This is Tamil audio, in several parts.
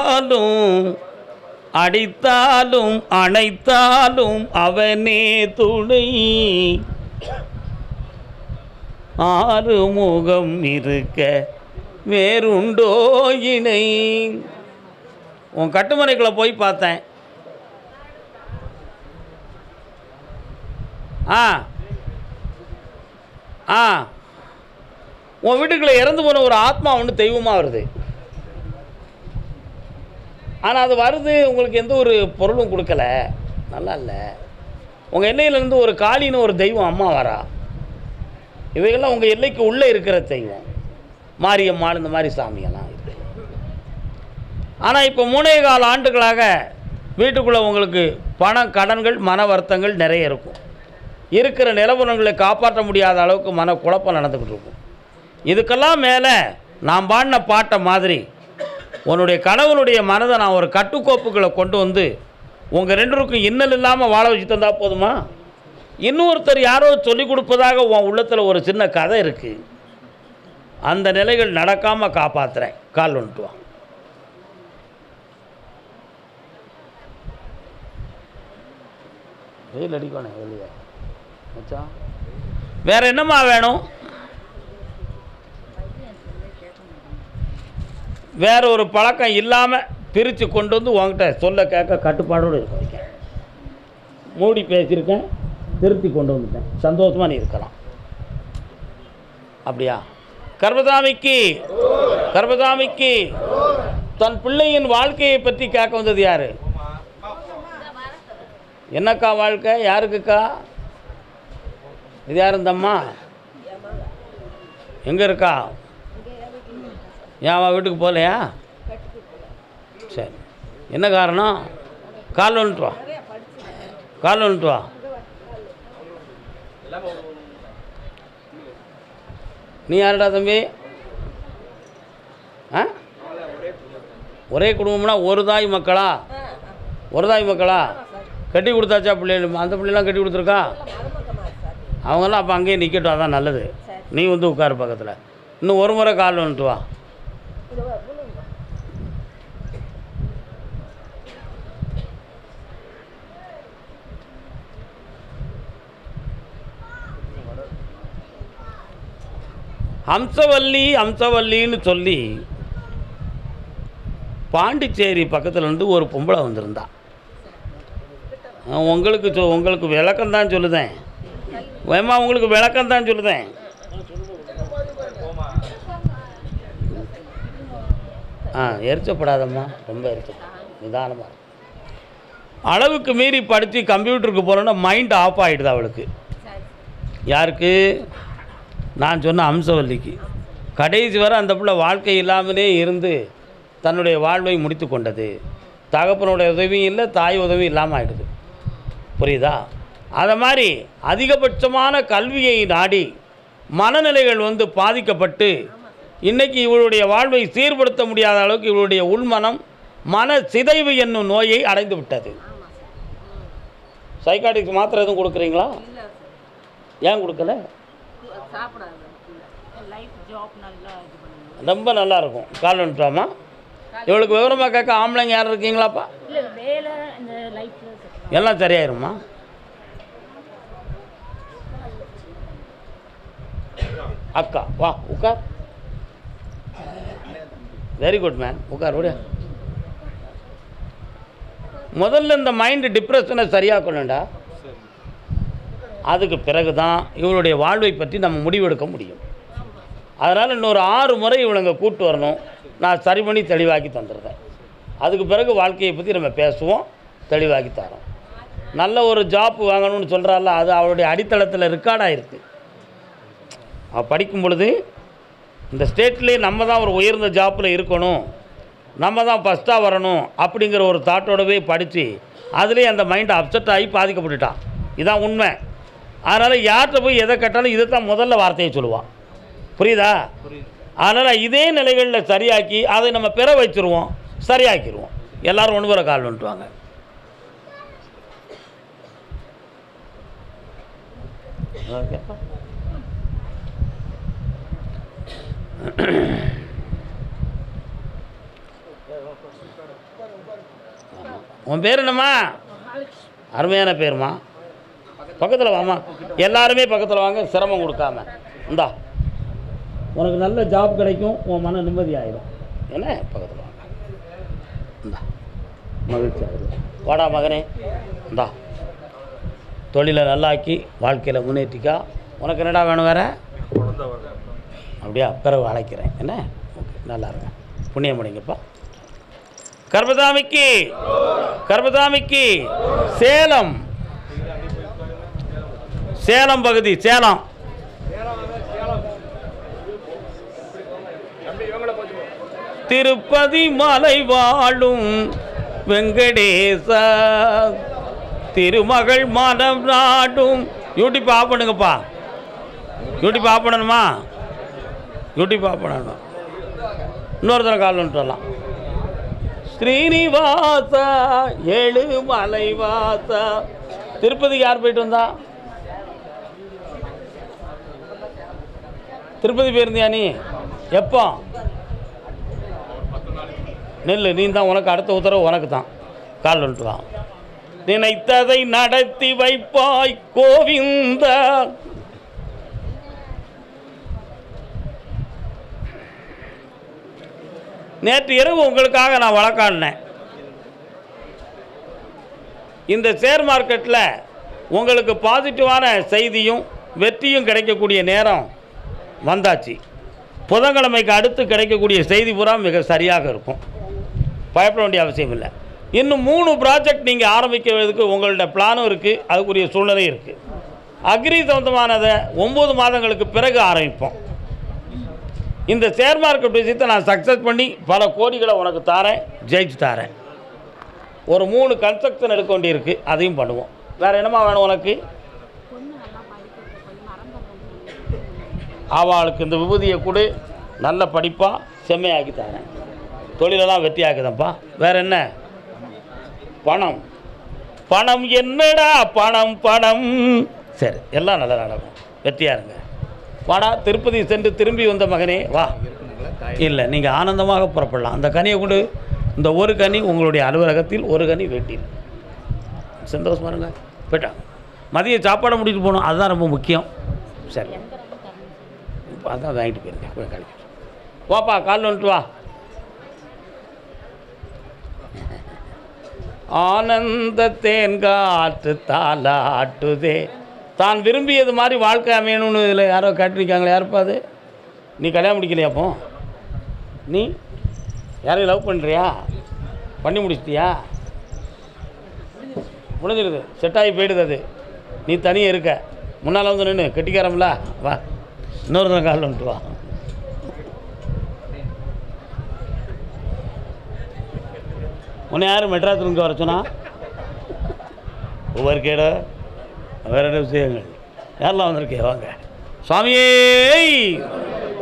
அடித்தாலும் அடித்தாலும் அணைத்தாலும் அவனே துணை. ஆறுமுகம் இருக்க வேறுண்டோ இணை. உன் கட்டுமனைக்குள்ளே போய் பார்த்தேன். உன் வீட்டுக்குள்ளே இறந்து போன ஒரு ஆத்மா ஒன்று தெய்வமாக வருது. ஆனால் அது வருது, உங்களுக்கு எந்த ஒரு பொருளும் கொடுக்கல, நல்லா இல்லை. உங்கள் எல்லையிலேருந்து ஒரு காளின்னு ஒரு தெய்வம் அம்மா வரா. இவைகள்லாம் உங்கள் எல்லைக்கு உள்ளே இருக்கிற தெய்வம். மாரியம்மாள் இந்த மாதிரி சாமியெல்லாம் இருக்குது. ஆனால் இப்போ 3.25 ஆண்டுகளாக வீட்டுக்குள்ளே உங்களுக்கு பணம், கடன்கள், மன வருத்தங்கள் நிறைய இருக்கும். இருக்கிற நிலவரங்களை காப்பாற்ற முடியாத அளவுக்கு மன குழப்பம் நடந்துக்கிட்டு இருக்கும். இதுக்கெல்லாம் மேலே நான் பாடின பாட்டை மாதிரி உன்னுடைய கணவனுடைய மனதை நான் ஒரு கட்டுக்கோப்புகளை கொண்டு வந்து உங்கள் 2 பேருக்கும் இன்னல் இல்லாமல் வாழ வச்சு தந்தால் போதுமா? இன்னொருத்தர் யாரோ சொல்லிக் கொடுப்பதாக உன் உள்ளத்தில் ஒரு சின்ன கதை இருக்குது. அந்த நிலைகள் நடக்காமல் காப்பாற்றுறேன். கால் வந்துட்டு வா. வெயில் அடிக்கணும் வெளியே மச்சான். வேற என்னம்மா வேணும்? வேற ஒரு பழக்கம் இல்லாமல் பிரித்து கொண்டு வந்து உங்ககிட்ட சொல்ல கேட்க கட்டுப்பாடோடு இருக்க மூடி பேசியிருக்கேன், திருத்தி கொண்டு வந்துட்டேன். சந்தோஷமாக நீ இருக்கலாம். அப்படியா? கர்பசாமிக்கு தன் பிள்ளையின் வாழ்க்கையை பற்றி கேட்க வந்தது யார்? என்னக்கா வாழ்க்கை? யாருக்குக்கா? இது யார் இந்த அம்மா? எங்கே இருக்கா? ஏன் வீட்டுக்கு போகலையா? சரி, என்ன காரணம்? கால் வந்துட்டு வா, கால் வந்துட்டு வா. நீ யாருடா தம்பி? ஒரே குடும்பம்னா ஒரு தாய் மக்களா? கட்டி கொடுத்தாச்சா பிள்ளைகள்? அந்த பிள்ளைலாம் கட்டி கொடுத்துருக்கா? அவங்கெல்லாம் அப்போ அங்கேயே நிற்கட்டும், அதான் நல்லது. நீ வந்து உட்காரு பக்கத்தில். இன்னும் ஒரு முறை கால் வந்துட்டு வா. ஹம்சவல்லின்னு சொல்லி பாண்டிச்சேரி பக்கத்தில் இருந்து ஒரு பொம்பளை வந்திருந்தா. உங்களுக்கு விளக்கம்தான் சொல்லுதேன். வேமா உங்களுக்கு விளக்கம்தான் சொல்லுதேன். எரிச்சப்படாதம்மா, ரொம்ப எரிச்சப்படாது, நிதானமாக. அளவுக்கு மீறி படித்து கம்ப்யூட்டருக்கு போனோன்னா மைண்ட் ஆஃப் ஆகிடுது அவளுக்கு. யாருக்கு? நான் சொன்ன ஹம்சவல்லிக்கு. கடைசி வரை அந்த பிள்ளை வாழ்க்கை இல்லாமலே இருந்து தன்னுடைய வாழ்வை முடித்து கொண்டது. தகப்பனுடைய உதவியும் இல்லை, தாய் உதவியும் இல்லாமல் ஆகிடுது. புரியுதா? அதை மாதிரி அதிகபட்சமான கல்வியை நாடி மனநிலைகள் வந்து பாதிக்கப்பட்டு இன்றைக்கி இவளுடைய வாழ்வை சீர்படுத்த முடியாத அளவுக்கு இவளுடைய உள்மனம் மன சிதைவு என்னும் நோயை அடைந்து விட்டது. சைக்காட்டிக்ஸ் மாத்திரை எதுவும் கொடுக்குறீங்களா? ஏன் கொடுக்கல? ரொம்ப நல்லா இருக்கும். கால் வந்துட்டாமா? இவளுக்கு விவரமாக கேட்க ஆம்பளைங்க யாரும் இருக்கீங்களாப்பா? எல்லாம் சரியாயிருமா? அக்கா வா உட்கார். வெரி குட் மேன், உட்கார். விட முதல்ல இந்த மைண்டு டிப்ரெஷனை சரியாக்கணும்டா. அதுக்கு பிறகு தான் இவளுடைய வாழ்வை பற்றி நம்ம முடிவெடுக்க முடியும். அதனால் இன்னொரு 6 முறை இவளுங்க கூப்பிட்டு வரணும். நான் சரி பண்ணி தெளிவாக்கி தந்துடுறேன். அதுக்கு பிறகு வாழ்க்கையை பற்றி நம்ம பேசுவோம், தெளிவாக்கி தரோம். நல்ல ஒரு ஜாப் வாங்கணும்னு சொல்கிறாள், அது அவளுடைய அடித்தளத்தில் ரெக்கார்டாக இருக்குது. அவள் படிக்கும் பொழுது இந்த ஸ்டேட்லேயே நம்ம தான் ஒரு உயர்ந்த ஜாப்பில் இருக்கணும், நம்ம தான் ஃபஸ்ட்டாக வரணும் அப்படிங்கிற ஒரு தாட்டோடவே படித்து அதுலேயே அந்த மைண்டை அப்செட் ஆகி பாதிக்கப்பட்டுட்டான். இதுதான் உண்மை. அதனால் யார்கிட்ட போய் எதை கேட்டாலும் இதை தான் முதல்ல வார்த்தையை சொல்லுவான். புரியுதா? அதனால் இதே நிலைகளில் சரியாக்கி அதை நம்ம பெற வச்சுருவோம், சரியாக்கிடுவோம். எல்லோரும் ஒன்று வர கால் வந்துட்டுவாங்க. ஓகேப்பா. உன் பேர் என்னம்மா? அருமையான பேருமா. பக்கத்தில் வாமா, எல்லாருமே பக்கத்தில் வாங்க, சிரமம் கொடுக்காம. இந்தா உனக்கு நல்ல ஜாப் கிடைக்கும், உன் மன நிம்மதி ஆகிடும். என்ன பக்கத்தில் வாங்க. இந்தா மகிழ்ச்சி ஆகிடும். வாடா மகனே, இந்தா தொழிலை நல்லாக்கி வாழ்க்கையில் முன்னேற்றிக்கா. உனக்கு என்னடா வேணும் வேறு? அப்படியா? பிறகு அழைக்கிறேன். என்ன நல்லா இருங்க. புண்ணியம் பண்ணிங்கப்பா. கர்மதாமிக்கு கர்மதாமிக்கு சேலம் சேலம் பகுதி, சேலம். திருப்பதி மலை வாழும் வெங்கடேச திருமகள் மனம் நாடும். யூடியூப் ஆஃப் பண்ணுங்கப்பா. யூடியூப் ஆஃப் பண்ணணுமா? யூடியூப் ஆஃப் பண்ணணும். இன்னொருத்தர கால் வந்துட்டலாம். ஸ்ரீனிவாசா ஏழுமலைவாசா. திருப்பதிக்கு யார் போயிட்டு வந்தா? திருப்பதி போயிருந்தியா நீ? எப்போ? நெல் நீ தான். உனக்கு அடுத்த உத்தரவு உனக்கு தான். கால் வந்துட்டு வா. நினைத்ததை நடத்தி வைப்பாய் கோவிந்தா. நேற்று இரவு உங்களுக்காக நான் வழக்காடினேன். இந்த ஷேர் மார்க்கெட்டில் உங்களுக்கு பாசிட்டிவான செய்தியும் வெற்றியும் கிடைக்கக்கூடிய நேரம் வந்தாச்சு. புதன்கிழமைக்கு அடுத்து கிடைக்கக்கூடிய செய்தி பூரா மிக சரியாக இருக்கும். பயப்பட வேண்டிய அவசியம் இல்லை. இன்னும் 3 ப்ராஜெக்ட் நீங்கள் ஆரம்பிக்கிறதுக்கு உங்கள்ட்ட பிளானும் இருக்குது, அதுக்குரிய சூழ்நிலையும் இருக்குது. அக்ரி சம்பந்தமானதை 9 மாதங்களுக்கு பிறகு ஆரம்பிப்போம். இந்த ஷேர் மார்க்கெட் விஷயத்தை நான் சக்ஸஸ் பண்ணி பல கோடிகளை உனக்கு தாரேன், ஜெயிச்சு தாரேன். ஒரு 3 கன்ஸ்ட்ரக்ஷன் எடுக்க வேண்டியிருக்கு, அதையும் பண்ணுவோம். வேறு என்னமா வேணும் உனக்கு? அவளுக்கு இந்த விபூதியை கொடு, நல்ல படிப்பாக செம்மையாக்கி தரேன். தொழிலெல்லாம் வெற்றி ஆக்குதப்பா. வேறு என்ன? பணம் பணம் என்னடா பணம் பணம். சரி, எல்லாம் நல்லா நடக்கும். வெற்றியாக இருங்க. வாடா, திருப்பதி சென்று திரும்பி வந்த மகனே வா. இல்லை, நீங்கள் ஆனந்தமாக புறப்படலாம். அந்த கனியை கொண்டு, இந்த ஒரு கனி உங்களுடைய அலுவலகத்தில், ஒரு கனி வீட்டில். சந்தோஷமா இருங்க. போயிட்டான். மதிய சாப்பாடை முடிச்சுட்டு போகணும், அதுதான் ரொம்ப முக்கியம். சரி, அதான் வாங்கிட்டு போயிருங்க. போய் கழிச்சு வாப்பா. கால் வந்துட்டு வா. ஆனந்த தேன்காற்று தாலாட்டுதே. தான் விரும்பியது மாதிரி வாழ்க்கை அமையணும்னு இதில் யாரோ கேட்டிருக்காங்களே, யாருப்பா அது? நீ கல்யாணம் முடிக்கலையாப்போ? நீ யாரையும் லவ் பண்ணுறியா? பண்ணி முடிச்சிட்டியா? முடிஞ்சிருது, செட்டாகி போயிடுது. அது நீ தனியாக இருக்க. முன்னால் வந்து நின்று கெட்டிக்காரம்ல. வா, இன்னொரு கால் வந்துட்டு வா. உன்னை யார் மெட்ராஸில் வர சொன்னா? ஒவ்வொரு கேடோ வேறு என்ன விஷயங்கள். யாரெல்லாம் வந்திருக்கே? வாங்க சுவாமியே,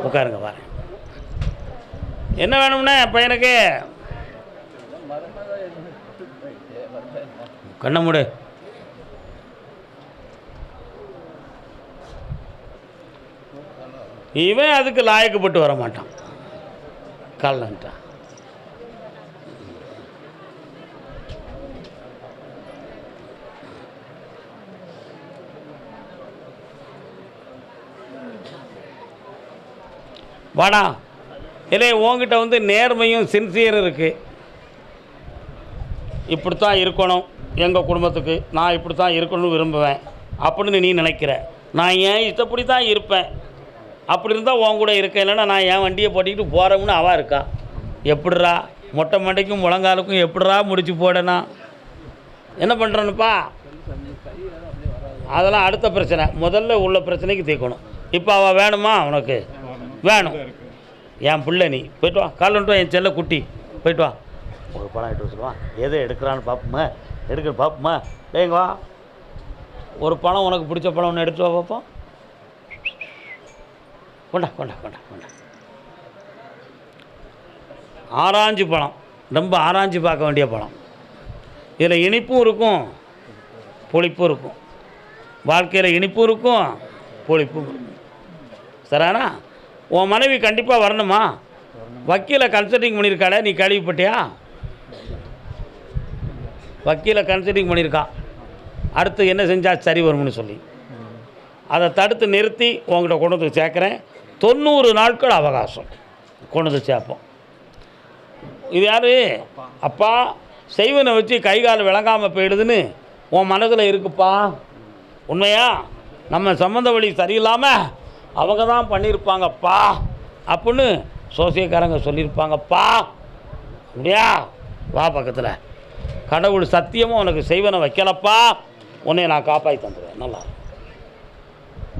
உட்காருங்க. பாருங்க, என்ன வேணும்னா பையனுக்கு? கண்ணை மூடு. இவன் அதுக்கு லாயக்கப்பட்டு வர மாட்டான். கால்ன்ட்டான். வாடா. இல்லை, உங்ககிட்ட வந்து நேர்மையும் சின்சியரும் இருக்குது. இப்படித்தான் இருக்கணும் எங்கள் குடும்பத்துக்கு, நான் இப்படி தான் இருக்கணும்னு விரும்புவேன் அப்படின்னு நீ நினைக்கிற. நான் ஏன் இஷ்டப்படி தான் இருப்பேன். அப்படி இருந்தால் உன் கூட இருக்கேன். இல்லைன்னா நான் என் வண்டியை போட்டிக்கிட்டு போகிறோம்னு அவள் இருக்கா. எப்படிரா மொட்டை மண்டைக்கும் முழங்காலுக்கும் எப்படிரா முடிச்சு போடனா? என்ன பண்ணுறேன்னுப்பா? அதெல்லாம் அடுத்த பிரச்சனை. முதல்ல உள்ள பிரச்சனைக்கு தீர்க்கணும். இப்போ அவள் வேணுமா? உனக்கு வேணும். என் பிள்ளை நீ போய்ட்டு வா. கால் வந்துட்டு வா. என் செல்ல குட்டி போய்ட்டு வா. ஒரு படம் எடுத்து வச்சுருவான். எதை எடுக்கிறான்னு பார்ப்போமா? எடுக்கிற பார்ப்போமா? ஏங்க வா. ஒரு பணம் உனக்கு பிடிச்ச பணம் ஒன்று எடுத்து வா பார்ப்போம். கொண்டா கொண்டா கொண்டா கொண்டா. ஆராய்ஞ்சு பழம், ரொம்ப ஆராய்ஞ்சு பார்க்க வேண்டிய பழம். இதில் இனிப்பும் இருக்கும், புளிப்பும் இருக்கும். வாழ்க்கையில் இனிப்பும் இருக்கும், புளிப்பும் இருக்கும். சரிண்ணா? உன் மனைவி கண்டிப்பாக வரணுமா? வக்கீலை கன்சல்டிங் பண்ணியிருக்காளே, நீ கேள்விப்பட்டியா? வக்கீலை கன்சல்டிங் பண்ணியிருக்கான், அடுத்து என்ன செஞ்சால் சரி வரும்னு சொல்லி அதை தடுத்து நிறுத்தி உங்கள்கிட்ட கொண்டு வந்து சேர்க்குறேன். 90 நாட்கள் அவகாசம் கொண்டு வந்து சேர்ப்போம். இது யார்? அப்பா செய்வனை வச்சு கை கால் விளங்காமல் போயிடுதுன்னு உன் மனதில் இருக்குப்பா. உண்மையா? நம்ம சம்மந்த வழி சரியில்லாமல் அவங்க தான் பண்ணியிருப்பாங்கப்பா அப்படின்னு சோசியக்காரங்க சொல்லியிருப்பாங்கப்பா. அப்படியா? வா பக்கத்தில். கடவுள் சத்தியமாக உனக்கு செய்வனை வைக்கலப்பா, உன்னை நான் காப்பாற்றி தந்துடுவேன். நல்லா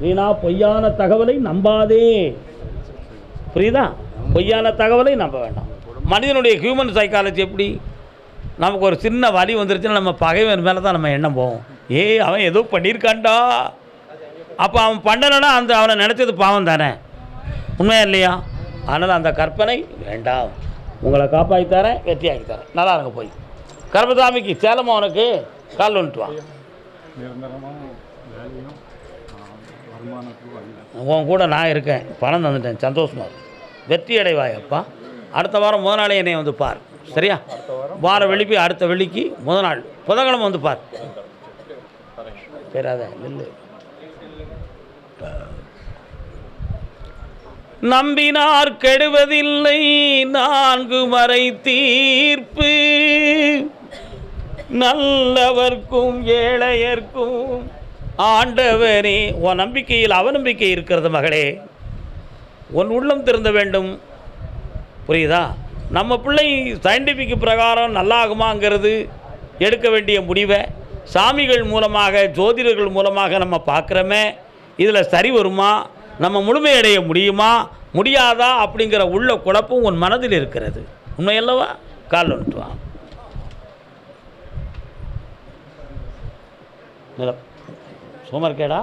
வீணா பொய்யான தகவலை நம்பாதே. புரியுதா? பொய்யான தகவலை நம்ப வேண்டாம். மனிதனுடைய ஹியூமன் சைக்காலஜி எப்படி? நமக்கு ஒரு சின்ன வலி வந்துருச்சுன்னா நம்ம பகைவன் மேலே தான் நம்ம எண்ணம் போவோம். அவன் ஏதோ பண்ணியிருக்கான்டா, அப்போ அவன் பண்ணலைன்னா அவனை நினச்சது பாவம் தானே, உண்மையா இல்லையா? அதனால் அந்த கற்பனை வேண்டாம். உங்களை காப்பாற்றி தரேன், வெற்றியாக்கி தரேன். நல்லா இருங்க. போய் கர்மசாமிக்கு சேலமா உனக்கு கால் வந்துட்டு வா. உன் கூட நான் இருக்கேன், பணம் தந்துட்டேன், சந்தோஷமாக இருக்கு. வெற்றி அடைவாயப்பா. அடுத்த வாரம் முதல் நாளே என்னை வந்து பார், சரியா? வார வெள்ளிப்பி அடுத்த வெள்ளிக்கு முதல் நாள் புதன்கிழமை வந்து பார். சரியாத இல்லை. நம்பினார் கெடுவதில்லை 4 மறை தீர்ப்பு, நல்லவர்க்கும் ஏழையர்க்கும் ஆண்டவரே. உன் நம்பிக்கையில் அவநம்பிக்கை இருக்கிறது மகளே, உன் உள்ளம் திருந்த வேண்டும். புரியுதா? நம்ம பிள்ளை சயின்டிஃபிக் பிரகாரம் நல்லாகுமாங்கிறது எடுக்க வேண்டிய முடிவை சாமிகள் மூலமாக ஜோதிடர்கள் மூலமாக நம்ம பார்க்குறோமே, இதில் சரி வருமா, நம்ம முழுமையடைய முடியுமா முடியாதா அப்படிங்கிற உள்ள குழப்பம் உன் மனதில் இருக்கிறது. உண்மையல்லவா? கால் வந்துட்டு வா. சோமா இருக்கேடா,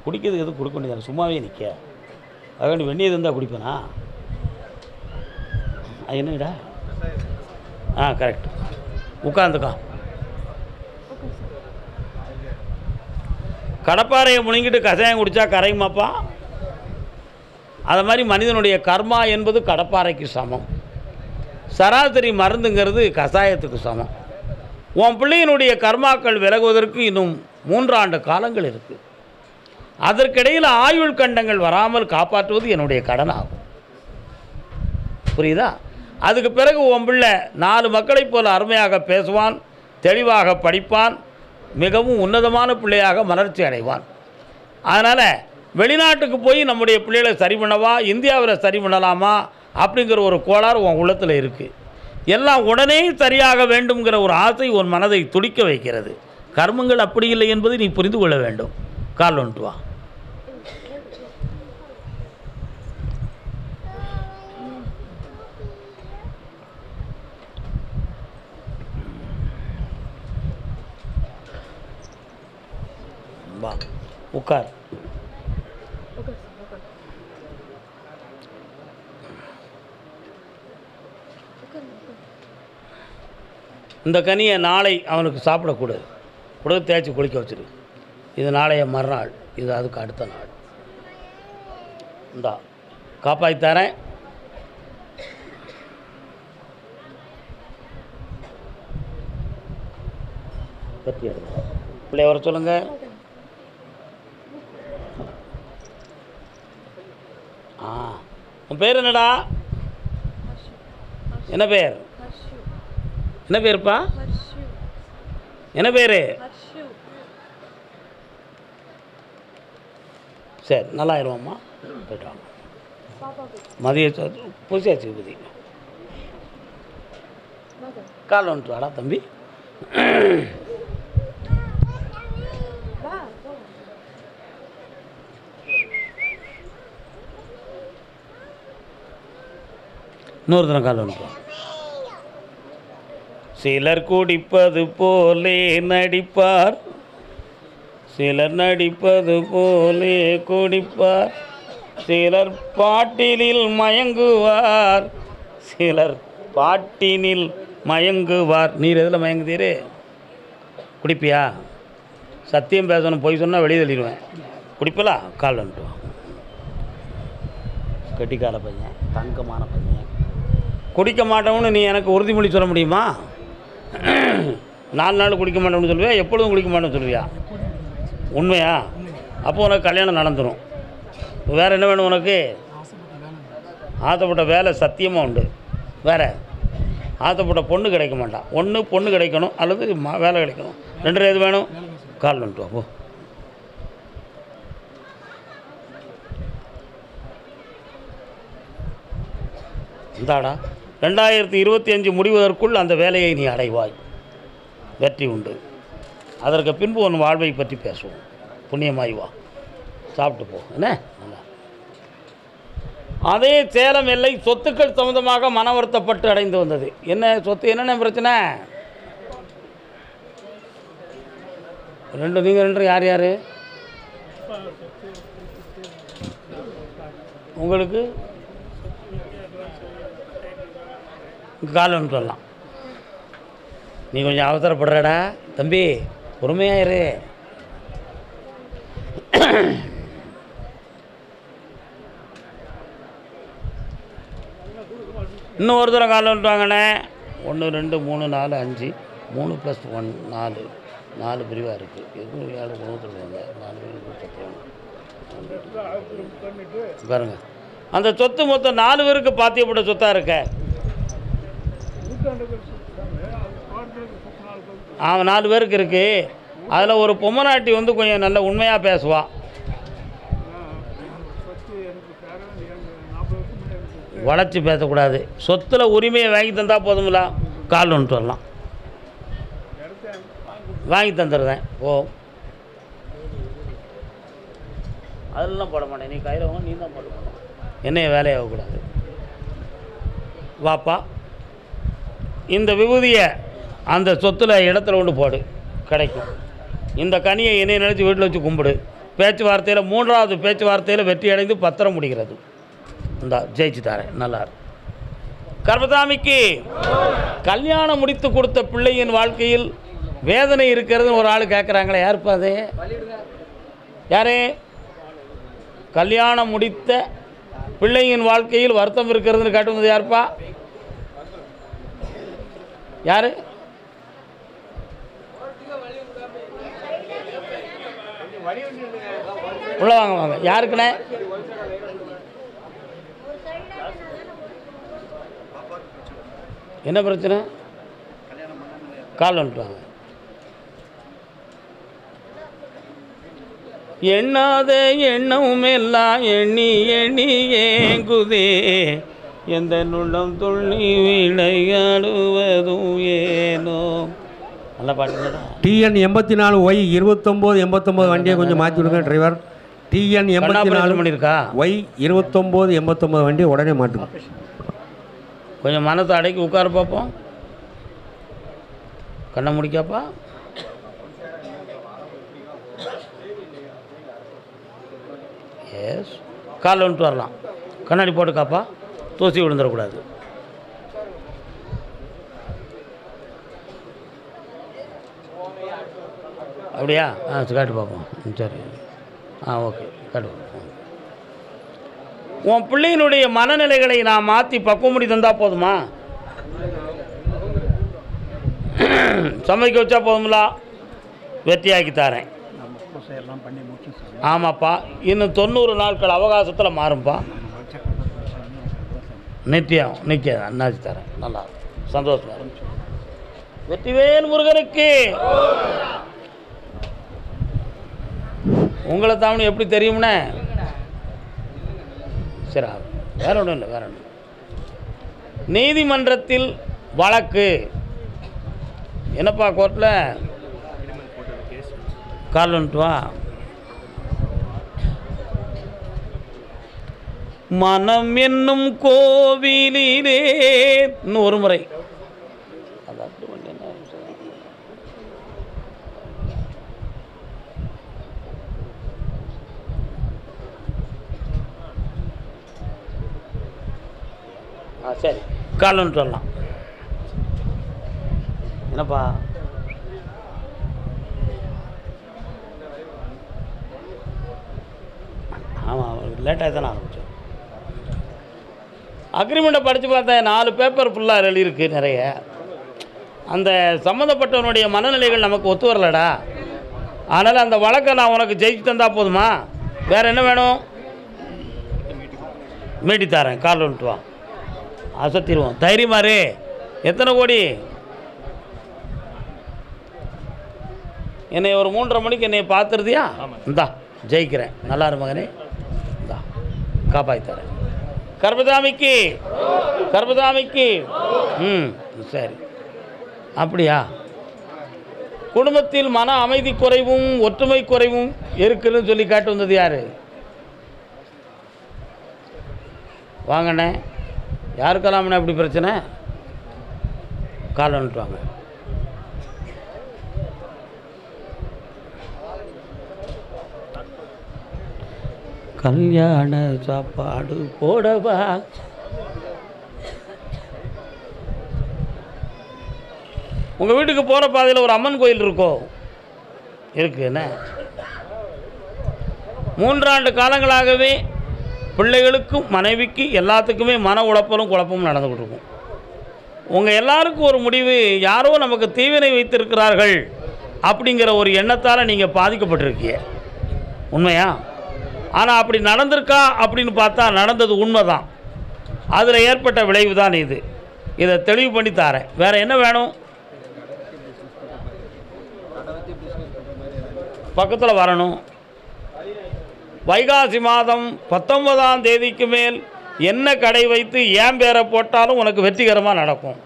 குடிக்கிறதுக்கு எதுவும் கொடுக்க வேண்டியது, சும்மாவே நிற்க. அதுக்காண்டி வெந்நீர் இருந்தால் குடிப்பேனா? என்னடா? கரெக்ட். உட்காந்துக்கா. கடப்பாறையை முழுங்கிட்டு கஷாயம் குடித்தா கரையுமாப்பா? அது மாதிரி மனிதனுடைய கர்மா என்பது கடப்பாறைக்கு சமம். சராசரி மருந்துங்கிறது கஷாயத்துக்கு சமம். உன் பிள்ளையினுடைய கர்மாக்கள் விலகுவதற்கு இன்னும் 3 ஆண்டு காலங்கள் இருக்குது. அதற்கிடையில் ஆயுள் கண்டங்கள் வராமல் காப்பாற்றுவது என்னுடைய கடன் ஆகும். புரியுதா? அதுக்கு பிறகு உன் பிள்ளை 4 மக்களைப் போல அருமையாக பேசுவான், தெளிவாக படிப்பான், மிகவும் உன்னதமான பிள்ளையாக மலர்ச்சி அடைவான். அதனால் வெளிநாட்டுக்கு போய் நம்முடைய பிள்ளைகளை சரி பண்ணவா, இந்தியாவில் சரி பண்ணலாமா அப்படிங்கிற ஒரு கோளாறு உன் உள்ளத்தில் இருக்குது. எல்லாம் உடனே சரியாக வேண்டும்ங்கிற ஒரு ஆசை உன் மனதை துடிக்க வைக்கிறது. கர்மங்கள் அப்படி இல்லை என்பதை நீ புரிந்து கொள்ள வேண்டும். கால் வந்துட்டு வா. வா உட்கார். இந்த கனியை நாளை அவனுக்கு சாப்பிடக்கூடாது, கூட தேய்ச்சி குளிக்க வச்சிரு. இது நாளைய மறுநாள், இது அதுக்கு அடுத்த நாள். இந்தா காப்பாற்றி தரேன். பற்றி எடுங்க. பிள்ளைய வர சொல்லுங்க. உன் பேர் என்னடா? என்ன பேர்? என்ன பேருப்பா? என்ன பேர்? சரி, நல்லா ஆயிடுவாம்மா. போய்ட்டு வாங்க. மதிய புதுசாச்சு புதி கால் வந்துட்டு வாடா தம்பி. இன்னொரு தினம் கால் வந்துட்டு. சிலர் குடிப்பது போலே நடிப்பார், சிலர் நடிப்பது போலே குடிப்பார், சிலர் பாட்டிலில் மயங்குவார், சிலர் பாட்டினில் மயங்குவார். நீர் எதில் மயங்குதீரு? குடிப்பியா? சத்தியம் பேசணும், போய் சொன்னால் வெளியே தள்ளிடுவேன். குடிப்பலா? கால் வந்துட்டு. கட்டிக்கார பையன், தங்கமான பையன். குடிக்க மாட்டோம்னு நீ எனக்கு உறுதிமொழி சொல்ல முடியுமா? 4 நாள் குடிக்க மாட்டேன்னு சொல்லுவியா, எப்பொழுதும் குடிக்க மாட்டேன்னு சொல்லுவியா? உண்மையா? அப்போ உனக்கு கல்யாணம் நடந்துடும். வேறு என்ன வேணும் உனக்கு? ஆசைப்பட்ட வேலை சத்தியமாக உண்டு. வேறு ஆசைப்பட்ட பொண்ணு கிடைக்க மாட்டான். ஒன்று பொண்ணு கிடைக்கணும் அல்லது வேலை கிடைக்கணும். 2 எது வேணும்? கால் வந்துட்டு அப்போ இந்தாடா 2025 முடிவதற்குள் அந்த வேலையை நீ அடைவாய். வெற்றி உண்டு. அதற்கு பின்பு உன் வாழ்வை பற்றி பேசுவோம். புண்ணியமாய் வா, சாப்பிட்டு போ. என்ன அதே சேலம் எல்லை சொத்துக்கள் சம்பந்தமாக மன வருத்தப்பட்டு அடைந்து வந்தது. என்ன சொத்து, என்னென்ன பிரச்சனை? 2 நீங்கள் 2 யார் யார்? உங்களுக்கு கால் ஒன்று சொல்லலாம். நீ கொஞ்சம் அவசரப்படுறடா தம்பி, பொறுமையாயிரு. இன்னும் ஒரு தூரம் கால் வந்துட்டு வாங்கண்ணே. 1 2 3 4 5 3 + 1 4 பிரிவாக இருக்குது. எதுவும் 7 குணம் சொல்லுவாங்க. 4 பாருங்க. அந்த சொத்து மொத்தம் 4 பேருக்கு பாத்தியப்பட்ட சொத்தாக இருக்க. அவன் 4 பேருக்கு இருக்குது. அதில் ஒரு பொம்மநாட்டி வந்து கொஞ்சம் நல்ல உண்மையாக பேசுவாள். வளைச்சி பேசக்கூடாது. சொத்தில் உரிமையை வாங்கி தந்தால் போதுமில்ல. கால் ஒன்று வரலாம், வாங்கி தந்துடுறேன். ஓ அதெல்லாம் போட மாட்டேன். நீ கையில் வாங்க, நீ தான் போட மாட்டேன். என்னைய வேலையாகக்கூடாது. வாப்பா, இந்த விபூதியை அந்த சொத்தில் இடத்துல கொண்டு போடு, கிடைக்கும். இந்த கனியை என்னை நினச்சி வீட்டில் வச்சு கும்பிடு. பேச்சுவார்த்தையில் 3வது பேச்சுவார்த்தையில் வெற்றி அடைந்து பத்திரம் முடிகிறது. இந்த ஜெயிச்சு தரேன். நல்லா கர்மசாமிக்கு கல்யாணம் முடித்து கொடுத்த பிள்ளையின் வாழ்க்கையில் வேதனை இருக்கிறதுன்னு ஒரு ஆள் கேட்குறாங்களே, யாருப்பா அது? யாரு? கல்யாணம் முடித்த பிள்ளையின் வாழ்க்கையில் வருத்தம் இருக்கிறதுன்னு காட்டுவது யாருப்பா? யாரு? உள்ள வாங்க வாங்க. யாருக்குண்ணே? என்ன பிரச்சனை? கால் வந்துட்டாங்க. எண்ணாத எண்ணவும் எல்லாம் எண்ணி எண்ணி ஏங்குதே, எந்த நுள்ளம் துள்ளி விளையாடுவதும் ஏனோ. நல்லா பாட்டுங்களா? TN 84Y 2989 வண்டியை கொஞ்சம் மாற்றி விடுங்க டிரைவர். TN 84 பண்ணியிருக்கா Y 2989 வண்டியை உடனே மாட்டுங்க. கொஞ்சம் மனத்தை அடக்கி உட்கார பார்ப்போம். கண்ணை முடிக்காப்பா. எஸ், காலில் வந்துட்டு வரலாம். கண்ணாடி போட்டுக்காப்பா, தூசி விழுந்துடக்கூடாது. அப்படியா? காட்டு பார்ப்போம். சரி, ஓகே, காட்டு பார்ப்போம். உன் பிள்ளையினுடைய மனநிலைகளை நான் மாற்றி பக்குவமுடி தந்தால் போதுமா? சமைக்க வச்சா போதுங்களா? வெற்றியாக்கி தரேன். ஆமாப்பா, இன்னும் 90 நாட்கள் அவகாசத்தில் மாறும்ப்பா. நிச்சயம் நிச்சயம் அண்ணாச்சி தரேன். நல்லா சந்தோஷமா இருந்துச்சு. வெற்றிவேல் முருகனுக்கு. உங்களை தாமனு எப்படி தெரியும்னே? சரி, வேற ஒன்றும் இல்லை, வேற ஒன்றும். நீதிமன்றத்தில் வழக்கு என்னப்பா? கோர்ட்டில் கால் வந்துட்டு வா. மனம் என்னும் கோவிலிலே இன்னும் ஒரு முறை. சரி, கால் வந்துட்டு வரலாம். என்னப்பா? ஆமாம், லேட்டாக தானே ஆரம்பித்தோம். அக்ரிமெண்ட்டை படித்து பார்த்தேன். 4 பேப்பர் ஃபுல்லாக எழுதியிருக்கு நிறைய. அந்த சம்மந்தப்பட்டவனுடைய மனநிலைகள் நமக்கு ஒத்து வரலடா. அதனால் அந்த வழக்கை நான் உனக்கு ஜெயிச்சு தந்தால் போதுமா? வேறு என்ன வேணும்? மீட்டி தரேன், கால் வந்துட்டு வா, அசத்திடுவோம். தைரியமாரு. எத்தனை கோடி? என்னை ஒரு 3:30 மணிக்கு என்னை பார்த்துருதியா? இந்தா ஜெயிக்கிறேன். நல்லா இரு மகனே, இந்தா காப்பாற்றி தரேன். கர்பதாமிக்கு கர்பதாமிக்கு. சரி, அப்படியா? குடும்பத்தில் மன அமைதி குறைவும் ஒற்றுமை குறைவும் இருக்குன்னு சொல்லி காட்டு வந்தது யார்? வாங்கண்ணே. யாருக்கெல்லாம்ண்ணே அப்படி பிரச்சனை? கால் வந்துட்டு வாங்க. கல்யாண சாப்பாடு போடவா? உங்கள் வீட்டுக்கு போகிற பாதையில் ஒரு அம்மன் கோயில் இருக்கோ? இருக்கு என்ன? 3 ஆண்டு காலங்களாகவே பிள்ளைகளுக்கும் மனைவிக்கு எல்லாத்துக்குமே மன உழப்பலும் குழப்பமும் நடந்துக்கிட்டு இருக்கும். உங்கள் எல்லாருக்கும் ஒரு முடிவு, யாரோ நமக்கு தீவினை வைத்திருக்கிறார்கள் அப்படிங்கிற ஒரு எண்ணத்தால் நீங்கள் பாதிக்கப்பட்டிருக்கீங்க. உண்மையா? ஆனால் அப்படி நடந்திருக்கா அப்படின்னு பார்த்தா நடந்தது உண்மை தான். அதில் ஏற்பட்ட விளைவு தான் இது. இதை தெளிவு பண்ணி தாரேன். வேறு என்ன வேணும்? பக்கத்தில் வரணும். வைகாசி மாதம் 19ஆம் தேதிக்கு மேல் என்ன கடை வைத்து ஏன் பேரை போட்டாலும் உனக்கு வெற்றிகரமாக நடக்கும்.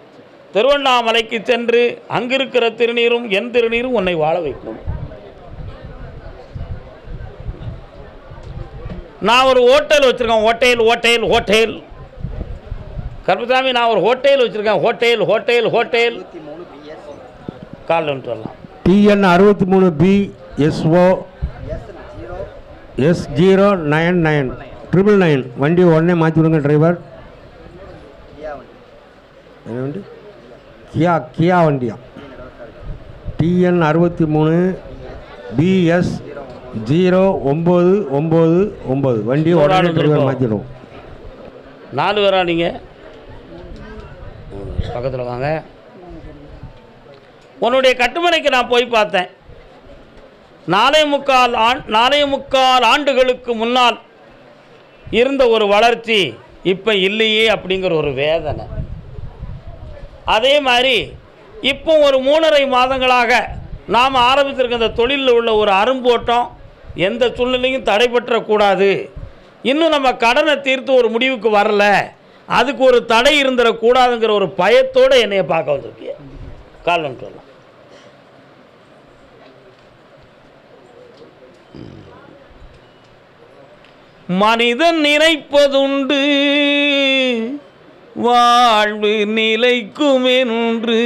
திருவண்ணாமலைக்கு சென்று அங்கிருக்கிற திருநீரும் என் திருநீரும் உன்னை வாழ வைக்கும். நான் ஒரு ஹோட்டல் வச்சுருக்கேன். ஹோட்டல் கர்பசாமி, நான் ஒரு ஹோட்டல் வச்சுருக்கேன். ஹோட்டல் கால் வந்துட்டு வரலாம். TN 63BSO S099 999 வண்டி உடனே மாற்றி விடுங்க டிரைவர். என்ன வண்டி? கியா வண்டியா? TN 63BS 0999 வண்டி உடனே டிரைவர் மாற்றிடுவோம். 4 பேரா நீங்கள்? பக்கத்தில் வாங்க. உன்னுடைய கட்டுமனைக்கு நான் போய் பார்த்தேன். 4.25 ஆண்டுகளுக்கு முன்னால் இருந்த ஒரு வளர்ச்சி இப்போ இல்லையே அப்படிங்கிற ஒரு வேதனை. அதே மாதிரி இப்போ ஒரு 3.5 மாதங்களாக நாம் ஆரம்பித்திருக்க இந்த தொழிலில் உள்ள ஒரு அரும்போட்டம் எந்த சூழ்நிலையும் தடைபற்றக்கூடாது. இன்னும் நம்ம கடனை தீர்த்து ஒரு முடிவுக்கு வரல, அதுக்கு ஒரு தடை இருந்துடக்கூடாதுங்கிற ஒரு பயத்தோடு என்னைய பார்க்க வந்திருக்கிய. கால் வந்துட்டு வரலாம். மனிதன் நினைப்பதுண்டு வாழ்வு நிலைக்கும் என்று